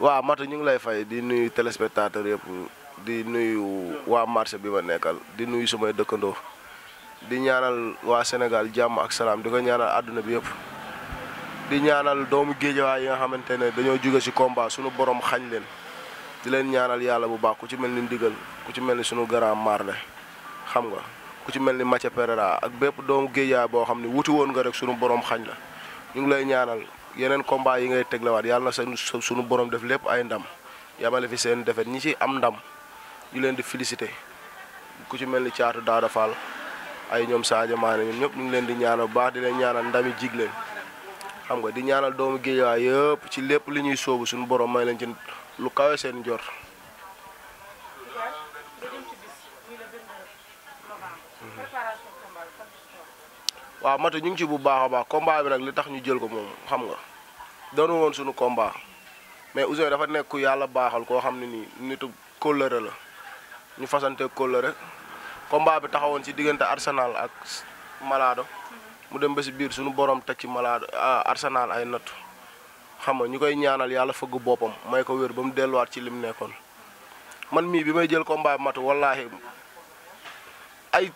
waaw Matu ñu ngi lay fay di nuyu téléspectateur yëpp di nuyu waa marché bi ma nekkal di nuyu sumay dëkkandoo di ñaanal waa Sénégal jàmm ak salaam di ko ñaanal àdduna bi yëpp di ñaanal doomu géejawaay yi nga xamante ne dañoo jóge ci combat suñu borom xañ leen di leen ñaanal yàlla bu baax ku ci mel ni ndigal ku ci mel ni sunu grand marle xam nga ku ci mel ni Mathia Pereira ak bépp doomu géejawaay boo xam ne wuti woon nga rek sunu borom xañ la ñu ngi lay ñaanal yeneen combat yi ngay teglewaat yàlla na sunu borom def lépp ay ndam yamale fi seen defet ñi ci am ndam ñu leen di félicité ku ci mel ni Caatu Daada Fall ay ñoom Sadio Mané ñoom ñëpp ñu ngi leen di ñaanal bu baax di leen ñaanal ndami jig leen xam nga di ñaanal doomu géejawaay yëpp ci lépp li ñuy sóobu suñu borom may leen ci lu kawe seen njor. waaw Matu ñu ngi ci bu baax a baax combat bi nag li tax ñu jël ko moom xam nga doonu woon suñu combat mais Ouzin dafa nekk ku yàlla baaxal koo xam ne nii nitu kóllëre la ñu fasante kóllëre combat bi taxawoon ci diggante Arsenal ak Malado mu dem ba ci biir suñu borom teg ci Malado Arsenal ay nattu xam nga ñu koy ñaanal yàlla fëgg boppam may ko wér ba mu delluwaat ci lim nekkoon man mii bi may jël combat bi Matu wallaahi ay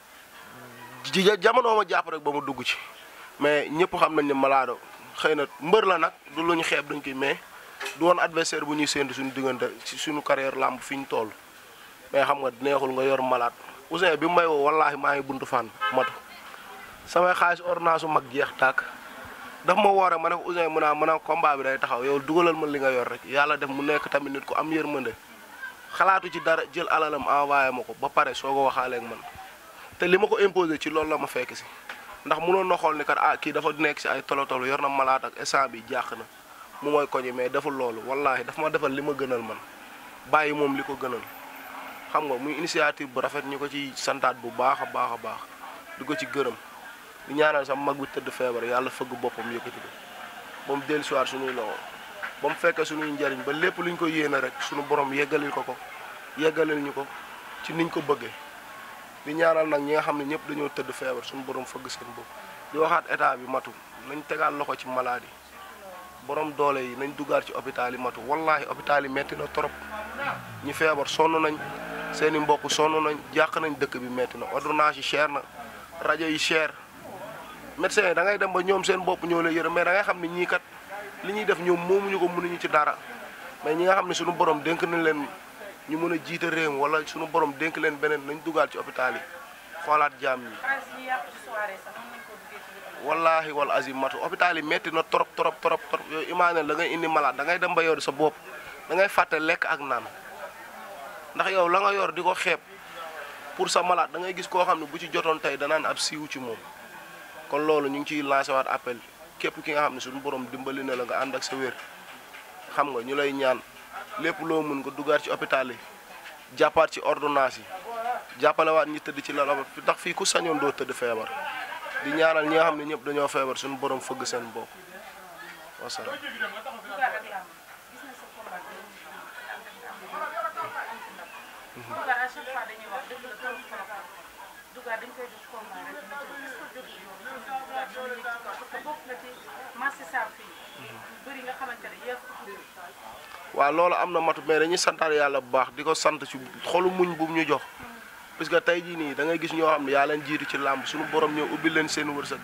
jamono ma jàpp rek ba mu dugg ci mais ñëpp xam nañ ne Malado xëy na mbër la nag du lu ñu xeeb dañ koy mais du woon adversaire bu ñuy séntu suñu diggante ci suñu carrière làmb fi ñu toll mais xam nga neexul nga yor malade Ouzin bi mu may woo wallaahi maa ngi buntu fan Matu samay xaalis ordonnance su mag jeex tàkk daf ma woore ma ne ko Ouzin mu naa combat bi day taxaw yow dugalal ma li nga yor rek yàlla def mu nekk tamit nit ku am yërmande xalaatu ci dara jël alalam envoyé ma ko ba pare soo ko waxaaleeg man te li ma ko imposé ci loolu la ma fekk si ndax mënoon na xool ni kat kii dafa nekk si ay tolotolo yor na malade ak instant bi jàq na mu mooy koñi mais deful loolu wallaahi daf ma defal li ma gënal man bàyyi moom li ko gënal xam nga muy initiative bu rafet ñu ko ci santaat bu baax a baax a baax di ko ci gërëm di ñaanal sama mag bi tëdd feebar yàlla fëgg boppam yëkkati ko ba mu dellu siwaat suñuy loxo ba mu fekkee suñuy njariñ ba lépp luñ ko yéene rek suñu borom yeggalil ko yeggalil ñu ko ci niñ ko bëggee di ñaanal nag ñi nga xam ne ñëpp dañoo tëdd feebar suñu borom fëgg seen bopp di waxaat état bi Matu nañ tegaat loxo ci maladie borom doole yi nañ duggaat ci hôpital yi Matu wallaahi hôpital yi metti na trop ñi feebar sonn nañ seeni mbokk sonn nañ jàq nañ dëkk bi metti na ordonnance yi cher na rajo yi cher médecins yi da ngay dem ba ñoom seen bopp ñoo lay yërëm mais da ngay xam ne ñii kat li ñuy def ñoom moomuñu ko mënuñu ci dara mais ñi nga xam ne suñu borom dénk nañ leen ñu mën a jiite réew mi wala suñu borom dénk leen beneen nañ dugaat ci hôpital yi xoolaat jaam ñi wallaahi wal azim Matu hôpital yi metti na trop yooyu imaane la ngay indi malade da ngay dem ba yor sa bopp da ngay fàtte lekk ak naan ndax yow la nga yor di ko xeeb pour sa malade da ngay gis koo xam ne bu ci jotoon tey danaan ab siiw ci moom kon loolu ñu ngi ciy lancé waat appel képp ki nga xam ne suñu borom dimbali na la nga ànd ak sa wér xam nga ñu lay ñaan lépp loo mën nga duggaat ci hôpital yi jàppaat ci ordonnance yi jàppalewaat ñi tëdd ci lala ndax fii ku sañoon doo tëdd feebar di ñaanal ñi nga xam ne ñëpp dañoo feebar suñu borom fëgg seen bopp wasalaam. waaw loolu am na Matu mais dañuy santaat yàlla bu baax di ko sant ci xolu muñ bu ñu jox parce que tey jii nii da ngay gis ñoo xam ne yaa leen jiitu ci làmb suñu borom ñëw ubbi leen seen wërsëg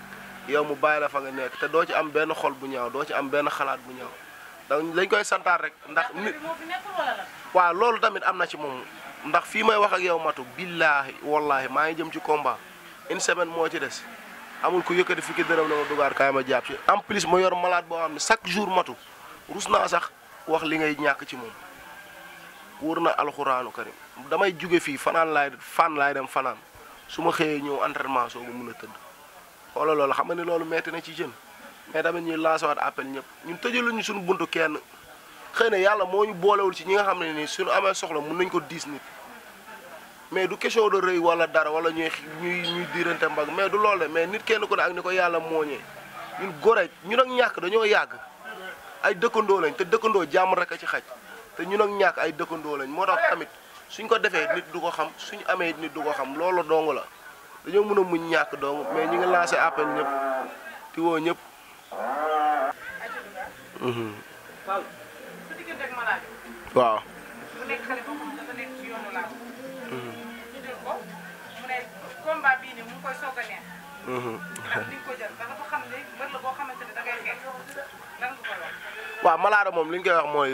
yow mu bàyyi la fa nga nekk te doo ci am benn xol bu ñaaw doo ci am benn xalaat bu ñaaw donc dañ koy santaat rek ndax nit waaw loolu tamit am na ci moom ndax fii may wax ak yow Matu billaahi wallaahi maa ngi jëm ci combat une semaine moo ci des amul ku yëkkati fukki dërëm na ma dugaar kaay ma jàpp ci en plus ma yor malade boo xam ne chaque jour Matu rus naa sax wax li ngay ñàkk ci moom wóor na alxuraanu karim damay jóge fii fanaan laay dem fanaan su ma xëyee ñëw entraînement soo ko mën a tëdd xoola loolu xam nga ne loolu metti na ci jeune mais tamit ñuy lancé waat appel ñëpp ñun tëjaluñu suñu buntu kenn xëy na yàlla moo ñu boolewul ci ñi nga xam ne nii suñu amee soxla mun nañ ko diis nit mais du question de rëy wala dara wala ñuy diirante mbag mais du loolu mais nit kenn ku ne ak ni ko yàlla mooñee ñun gore ñun ak ñàkk dañoo yàgg ay dëkkandoo lañ te dëkkandoo jàmm rek a ci xaj te ñun ak ñàkk ay dëkkandoo lañ moo tax tamit suñ ko defee nit du ko xam suñu amee nit du ko xam loolu dong la dañoo mën a muñ ñàkk dong mais ñu ngi lancé appel ñëpp ti woo ñëpp waaw. mu nekk xale boo xam ne dafa nekk ci yoonu laaw. ñu jël ko mu ne combat bii nii mu ngi koy soog a neex. ndax li nga ko jël dafa xam ne mbër la boo xamante ne da ngay xeex lan nga koy wax. waaw Malade moom li ñu koy wax mooy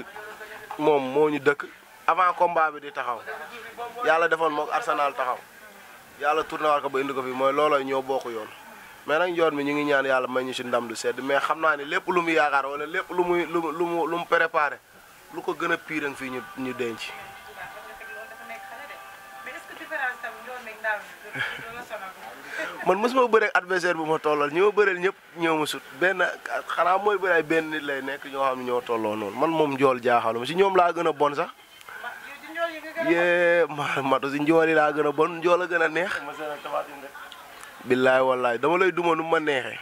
moom moo ñu dëkk avant combat bi di taxaw yàlla defoon moog Arsenal taxaw yàlla tourné war ko ba indi ko fi mooy looloo ñoo bokk yoon. mais nag njoon mi ñu ngi ñaan yàlla may ñu si ndam du sedd mais xam naa ne lépp lu mu yaakaar wala lépp lu mu préparé lu ko gën a pire fii ñu denc. man mosuma bëre adversaire bu ma tollal ñi ma bëreel ñëpp ñoo ma sut benn xanaa mooy bëre ay benn nit lay nekk ñoo xam ne ñoo tolloo noonu man moom njool jaaxaluma si ñoom laa gën a bon sax. yee matu si njool yi laa gën a bon njool a gën a neex. billaay wallaay dama lay duma nu ma neexee.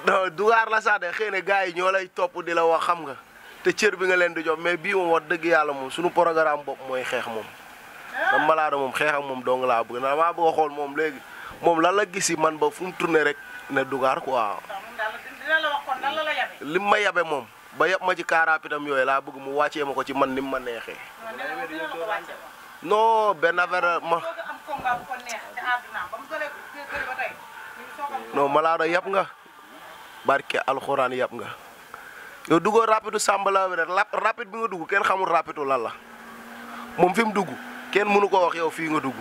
non dugaar la sax de xëy na gars yi ñoo lay topp di la wax xam nga te cër bi nga leen di jox mais bii moom wax dëgg yàlla moom suñu programme bopp mooy xeex moom. dama Malade moom xeex ak moom dong laa bëgg na maa bëgg a xool moom léegi moom lan la gis si man ba fu mu tourné rek ne dugaar quoi. lim ma yabe moom ba yab ma ci car rapide am yooyu laa bëgg mu wàccee ma ko ci man ni mu ma neexee. non benn affaire ma. non Malade yab nga barke alxuraan yab nga yow duggoo rapide sàmb la rek rapide bi nga dugg kenn xamul rapide lan la moom fi mu dugg kenn mënu ko wax yow fii nga dugg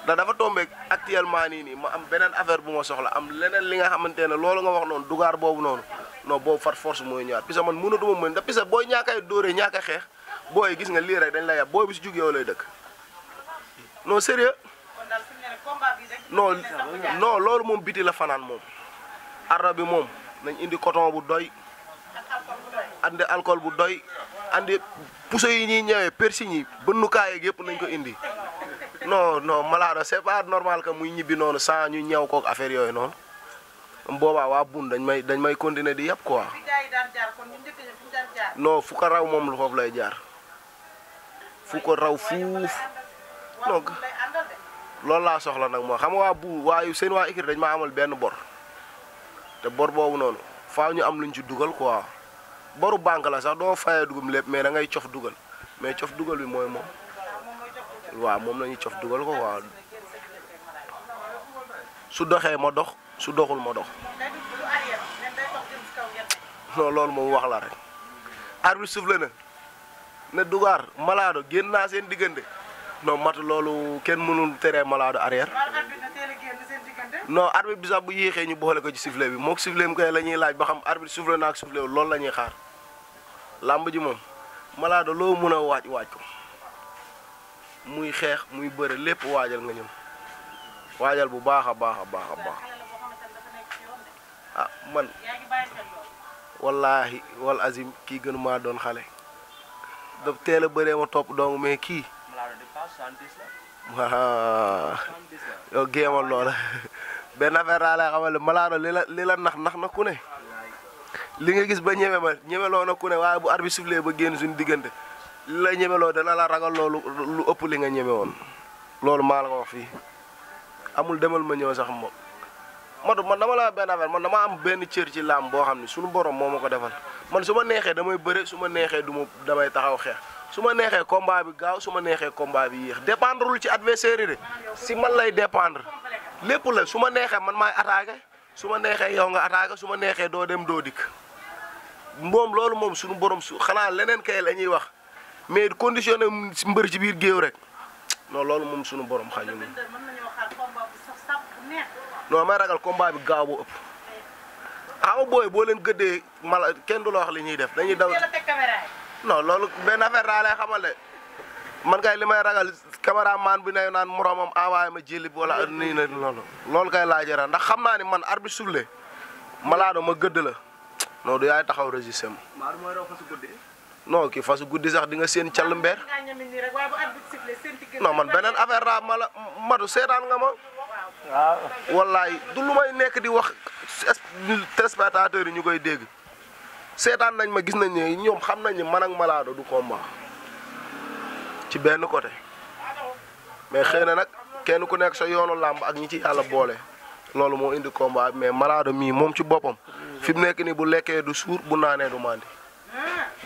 da dafa tombé actuellement nii ma am beneen affaire bu ma soxla am leneen li nga xamante ne loolu nga wax noonu dugaar boobu noonu non boobu far force mooy ñëwaat parce que man mënatuma mën da parce que booy ñaakay dóoree ñaaka xeex booy gis nga lii rek dañ lay yab booy bi si jug yow lay dëkk non sérieux non loolu moom biti la fanaan moom arra bi moom nañ indi coton bu doy andi alcool bu doy andi puso yi ñuy ñëwee persigne yi bënnukaay yeeg yëpp nañ ko indi non Malade c'est pas normal que muy ñibbi noonu sans ñu ñëw kook affaire yooyu noonu boobaa waa bun dañ may continuer di yàpp quoi non fu ko raw moom lu foofu lay jaar fu ko raw fuuf non loolu laa soxla nag moo xam nga waayu seen waa écrit dañ ma amal benn bor te bor boobu noonu faaw ñu am luñ ci dugal quoi boru banque la sax doo fayee dugum lépp mais da ngay cof dugal mais cof dugal bi mooy moom waaw moom la ñuy cof dugal ko waaw su doxee ma dox su doxul ma dox non loolu moom wax la rek arbitre soufflé na ne dugaar Malade génn naa seen diggante non matu loolu kenn mënul teree Malade arrière non arbitre bi sax bu yéexee ñu boole ko ci sifflet bi moog sifflet mi koy la ñuy laaj ba xam arbitre soufflé na ak soufflé loolu la ñuy xaar làmb ji moom Malade loo mën a waaj ko muy xeex muy bëre lépp waajal nga ñëm waajal bu baax a baax ah man wallaahi wal azim kii gënu maa doon xale daf teel a bëree ma topp dong mais kii waaw yow géemal loola benn affaire daa lay xamal Malade li la nax na ku ne li nga gis ba ñemeloo na ku ne waaye bu arbitre sifflé ba génn suñu diggante li la ñemeloo dana la ragal loolu lu ëpp li nga ñeme woon loolu maa la ko wax fii amul demal ma ñëw sax moom matu man dama la benn affaire man dama am benn cër ci làmb boo xam ne suñu borom moo ma ko defal man su ma neexee damay bëre su ma neexee damay taxaw xeex su ma neexee combat bi gaaw su ma neexee combat bi yéex dépendrewul ci adversaire yi de si man lay dépendre lépp la su ma neexee man maay attaqué su ma neexee yow nga attaqué su ma neexee doo dem doo dikk moom loolu moom suñu borom xanaa leneen kay la ñuy wax mais conditionné si mbër ci biir géew rek non loolu moom suñu borom xañu non may ragal combat bi gaaw bu ëpp xam nga boo leen gëddee mala kenn du la wax li ñuy def dañuy daw non loolu benn affaire daa lay xamal de man kay li may ragal cameraman bi ne naan moromam envoyé ma jëli wala nii na loolu kay laa jëra ndax xam naa ni man arbitre soufflé Malade ma gëdd la non du yaay taxaw résisté ma non kii fasu guddi sax di nga seen call mbeer non man beneen affaire daa matu seetaan nga ma waaw wallaay du lu may nekk di wax téléspectateurs yi ñu koy dégg seetaan nañ ma gis nañ ne ñoom xam nañ ne man ak Malade du combat ci benn côté mais xëy na nag kenn ku nekk sa yoonu làmb ak ñi ci yàlla boole loolu moo indi combat mais Malado mii moom ci boppam fi mu nekk nii bu lekkee du suur bu naanee du mandi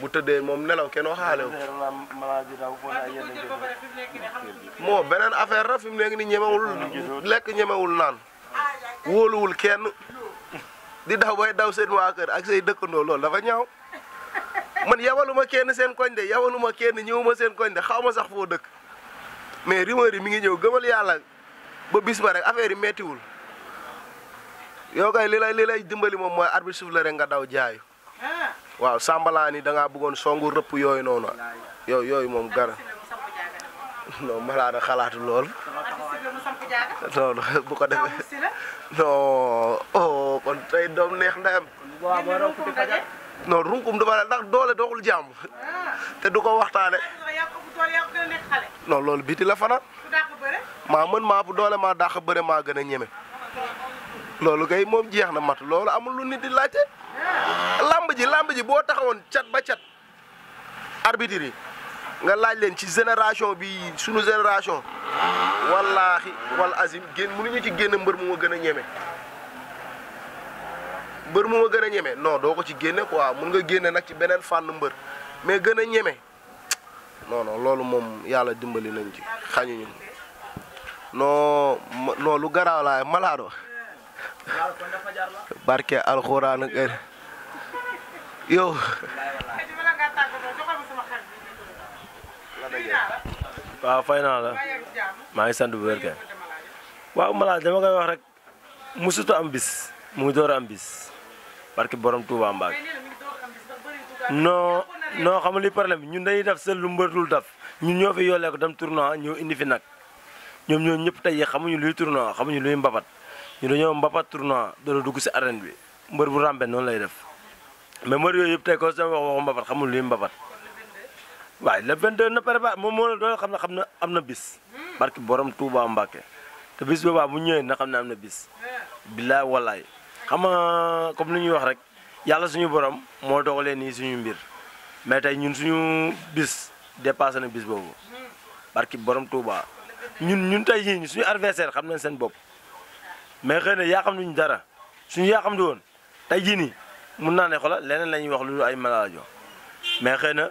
bu tëddee moom nelaw kenn waxaale wu. moo beneen affaire la fi mu nekk nii ñemewul lekk ñemewul naan wóoluwul kenn di daw bay daw seen waa kër ak say dëkkandoo loolu dafa ñaaw man yabaluma kenn seen koñ de yabaluma kenn ñëwuma seen koñ de xaw ma sax foo dëkk mais rumeur yi mi ngi ñëw gëmal yàlla ba bis ba rek affaire yi mettiwul yow kay li lay dimbali moom mooy arbitre souffle rek nga daw jaayu waaw sambalaa ni da ngaa bëggoon songu rëpp yooyu noonu yooyu moom gara non Malado xalaatu lool non bu ko defee non oh kon tey doom neex ndeyam non runkum du ba ndax doole doxul jàmm te du ko waxtaane non loolu biti la fana maa mën maa bu doole maa dàq bëre maa gën a ñeme loolu kay moom jeex na mat loolu amul lu nit di laajte lamb ji boo taxawoon cat ba cat arbitre yi nga laaj leen ci génération bi sunu génération wallaahi wal azim mënuñu ci génn mbër mu ma gën a ñeme non doo ko ci génne quoi mun nga génne nag ci beneen fànn mbër mais gën a ñeme non loolu moom yàlla dimbali nañ ci xañuñu non lu garaaw laay Malado barke alxuraan ak yow waaw fay naa la maa ngi sant bu wér kay waaw Malado dama koy wax rek musutu am bis mu ngi door am bis barke borom Touba Mbacke non xam li problème bi ñun dañuy def seul lu mbër dul def ñun ñoo fi yollee ko dem tournoi ñoo indi fi nag ñoom ñëpp tey xamuñu luy tournoi xamuñu luy mbapat ñu dañoo mbapat tournoi doon dugg si arène bi mbër bu ràmbe noonu lay def mais mbër yooyu yëpp tey ko sama waxu mbapat xamul luy mbapat waaye le 22 na préparé moom moo la doon xam ne am na bis barki borom Touba Mbacke te bis boobaa bu ñëwee na xam ne am na bis billaay wallaay xam nga comme li ñuy wax rek yàlla suñu borom moo dogalee nii suñu mbir mais tey ñun suñu bis dépassé na bis boobu barki borom Touba ñun tey jii suñu adversaire xam nañ seen bopp mais xëy na yaa xam nuñu dara suñu yaa xam di woon tey jii nii mun naa ne xoolal leneen la ñuy wax lu ay Malado mais xëy na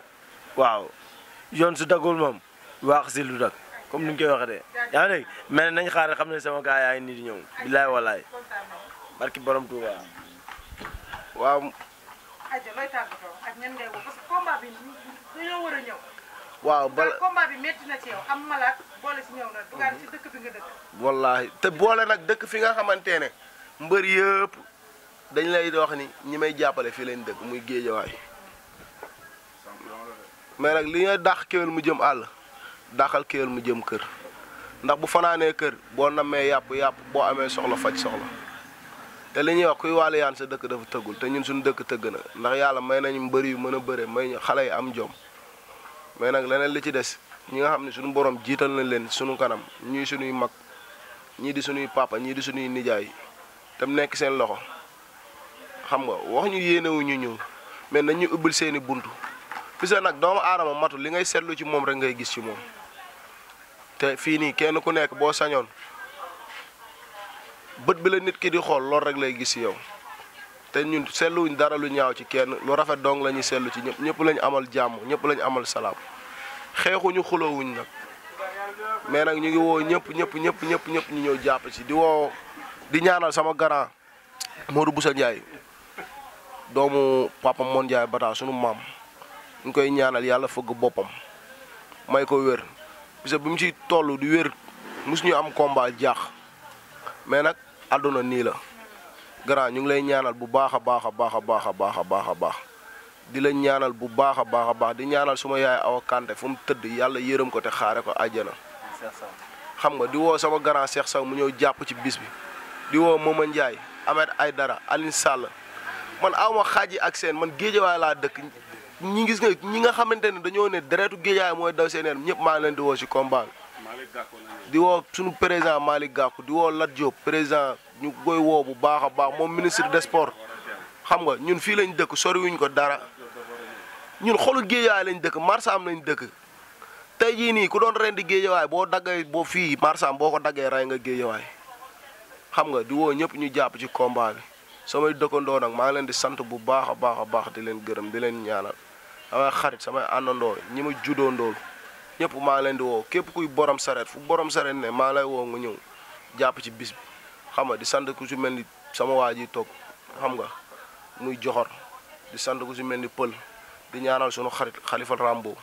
waaw yoon su daggul moom waax si lu dag comme ni ñu koy waxee de yaa ngi dégg mais nañ xaar xam ne sama gars yaa ngi nii di ñëw billaay wallaay barki borom Touba waaw. waaw combat bi métti na ci yow am malaat boole si ñëw na dugaat ci dëkk bi nga dëkk. wallaahi te boole nag dëkk fi nga xamante ne mbër yëpp dañ lay wax ni ñi may jàppale fii leen dëkk muy géejawaay mais nag li nga dàq kéwél mu jëm àll dàqal kéwél mu jëm kër ndax bu fanaanee kër boo namee yàpp boo amee soxla faj soxla te li ñuy wax kuy wàllu yaan sa dëkk dafa tëggul te ñun suñu dëkk tëgg na ndax yàlla may nañu mbër yu mën a bëre may ñu xale yi am jom mais nag leneen li ci des ñi nga xam ne suñu borom jiital na leen suñu kanam ñuy suñuy mag ñii di suñuy papa ñii di suñuy nijaay te mu nekk seen loxo xam nga wax ñu yéenewuñu ñëw mais nañu ubbil seeni buntu bis nag doomu aadama matul li ngay seetlu ci moom rek ngay gis ci moom te fii nii kenn ku nekk boo sañoon bët bi la nit ki di xool loolu rek lay gis ci yow te ñun seetluwuñ dara lu ñaaw ci kenn lu rafet dong la ñuy seetlu ci ñëpp lañu amal jàmm ñëpp lañu amal salaam xeexuñu xulowuñ nag mais nag ñu ngi woo ñëpp ñu ñëw jàpp ci di ñaanal sama grand Modou Boussa Ndiaye doomu papa Mon Ndiaye Bata sunu maam ñu koy ñaanal yàlla fëgg boppam may ko wér parce que bi mu ci toll di wér mus ñu am combat jaax mais nag àdduna nii la grand ñu ngi lay ñaanal bu baax a baax di la ñaanal bu baax a baax di ñaanal suma yaay Awa Kanté fu mu tëdd yàlla yërëm ko te xaare ko àjjana xam nga di woo sama grand Cheikh Sow mu ñëw jàpp ci bis bi di woo Mama Ndiaye Ahmed Aydara Aline Sall man awma xaaji ak seen man géejawaay laa dëkk ñi gis nga ñi nga xamante ne dañoo ne deretu géejawaay mooy daw seen yaram ñëpp maa ngi leen di woo ci combat di woo suñu président Malick Gakou di woo Lat Diop président ñu koy woo bu baax a baax moom ministre des sports xam nga ñun fii lañ dëkk soriwuñ ko dara ñun xolu géejawaay lañ dëkk Marsam lañ dëkk tey jii nii ku doon rendi géejawaay boo daggee boo fii marsam boo ko daggee rey nga géejawaay xam nga di woo ñëpp ñu jàpp ci combat bi samay dëkkandoo nag maa ngi leen di sant bu baax a baax a baax di leen gërëm di leen ñaanal samay xarit samay àndandoo ñi ma judoondool ñëpp maa ngi leen di woo képp kuy borom sareet fu borom sareet ne maa ngi lay woo nga ñëw jàpp ci bis bi xam nga di sant ku ci mel ni sama waa ji toog xam nga muy joxor di sant ku ci mel ni pël di ñaanal sunu xarit xalifa Rambo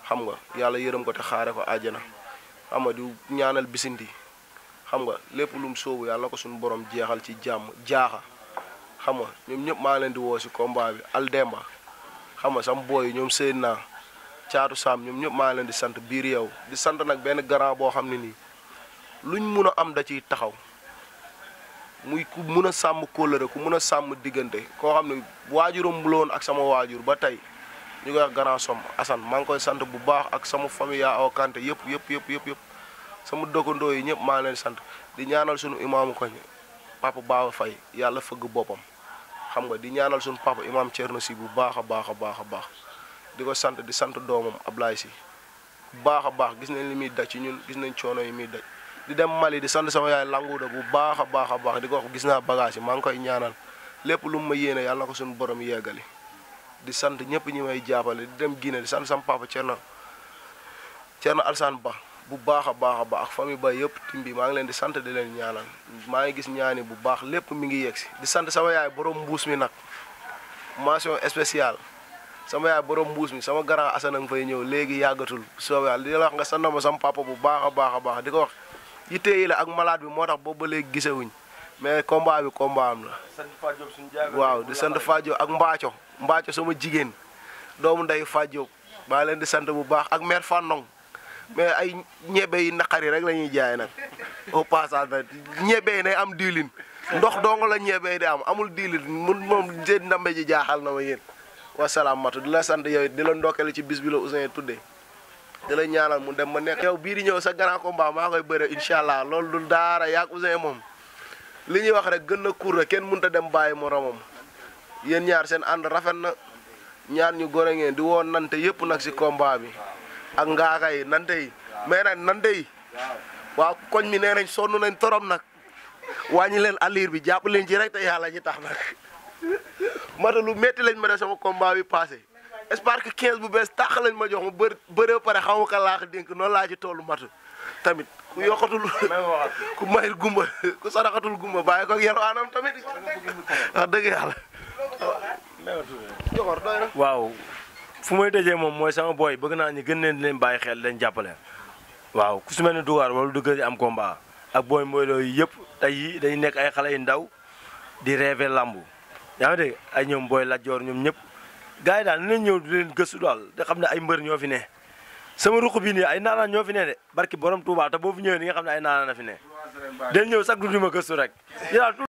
xam nga yàlla yërëm ko te xaare ko àjjana xam nga di ñaanal bisinti xam nga lépp lum sóobu yàlla na ko suñu borom jeexal ci jàmm jaaxa xam nga ñoom ñëpp maa ngi leen di woo si combat bi Aldemba xam nga sam booy ñoom seen naa caatu saam ñoom ñëpp maa ngi leen di sant biir yow di sant nag benn grand boo xam ne nii luñ mun a am da ciy taxaw muy ku mun a sàmm kóllëre ku mun a sàmm diggante koo xam ne waajuram bu la woon ak sama waajur ba tey ñu koy wax grand som Assane maa ngi koy sant bu baax ak sama famille yaa aw kante yëpp sama dëkkandoo yi ñëpp maa ngi leen sant di ñaanal suñu imaamu koñ papa Baba Faye yàlla fëgg boppam xam nga di ñaanal suñu papa imaam Thierno si bu baax a baax di ko sant di sant doomam Ablaye si bu baax a baax gis nañ li muy daj ci ñun gis nañ coono yi muy daj di dem Mali di sant sama yaay languuda bu baax a baax di ko wax gis naa bagage yi maa ngi koy ñaanal lépp lu mu ma yéene yàlla na ko suñu borom yeggali di sant ñëpp ñi may jàppale di dem Guinée di sant sama papa Thierno Alsane Ba bu baax a baax ak famille ba yëpp timbi maa ngi leen di sant di leen ñaanal maa ngi gis ñaani bu baax lépp mi ngi yegsi di sant sama yaay borom mbuus mi nag mention spéciale sama yaay borom mbuus mi sama grand Assane nga fay ñëw léegi yàggatul soobee yàlla di la wax nga sant ma sama papa bu baax a baax di ko wax yitte yi la ak malade bi moo tax boobu ba léegi gisewuñ mais combat bi combat am la. waaw di sant Fadio ak Mbaaco sama jigéen doomu nday Fadio maa leen di sant bu baax ak mère Fandong mais ay ñebe yi naqari rek la ñuy jaay nag au passage nag ñebe yi nay am diwlin ndox dong la ñebe yi di am amul diwlin mun moom seen ndambe ji jaaxal na ma yéen wasalaam matu di la sant yow di la ndokkale ci bis bi la Ouzin tuddee di la ñaanal mu dem ma nekk yow bii di ñëw sa grand combat maa koy bëre incha allah loolu du daara yaag Ouzin moom li ñuy wax rek gën na kuur kenn mënut a dem bàyyi moromam yéen ñaar seen ànd rafet na ñaar ñu gore ngeen di woon nante yëpp nag si combat bi ak ngaaka yi nante yi mais nag nante yi waaw koñ mi nee nañ sonn nañ torom nag wàññi leen allure bi jàpp leen ci rek te yàlla ji tax nag mata lu métti lañ ma def sama combat bi passé j'espère que 15 bu bees tàq lañ ma jox ma bëree pare xaw ma ko laax dénk noonu laa ci tollu matu tamit ku yokkatul ku mayil gumba ku saraxatul gumba bàyyi ko yelwaanam tamit wax dëgg yàlla joxor doy na waaw fu may tëjee moom mooy sama boy bëgg naa ñu gën leen bàyyi xel leen jàppale waaw ku su mel ne Dougar wala du gën am combat ak booy mbooloo yi yëpp tey yi dañuy nekk ay xale yu ndaw di rêver lambu yaa ngi dégg ay ñoom booy lajjoor ñoom ñëpp gars yi daal nañ ñëw di leen gëstu daal te xam ne ay mbër ñoo fi ne sama ruq bii nii ay naanaan ñoo fi ne de barki borom Touba te boo fi ñëwee ni nga xam ne ay naanaan na fi ne del ñëw sax du di ma gëstu rek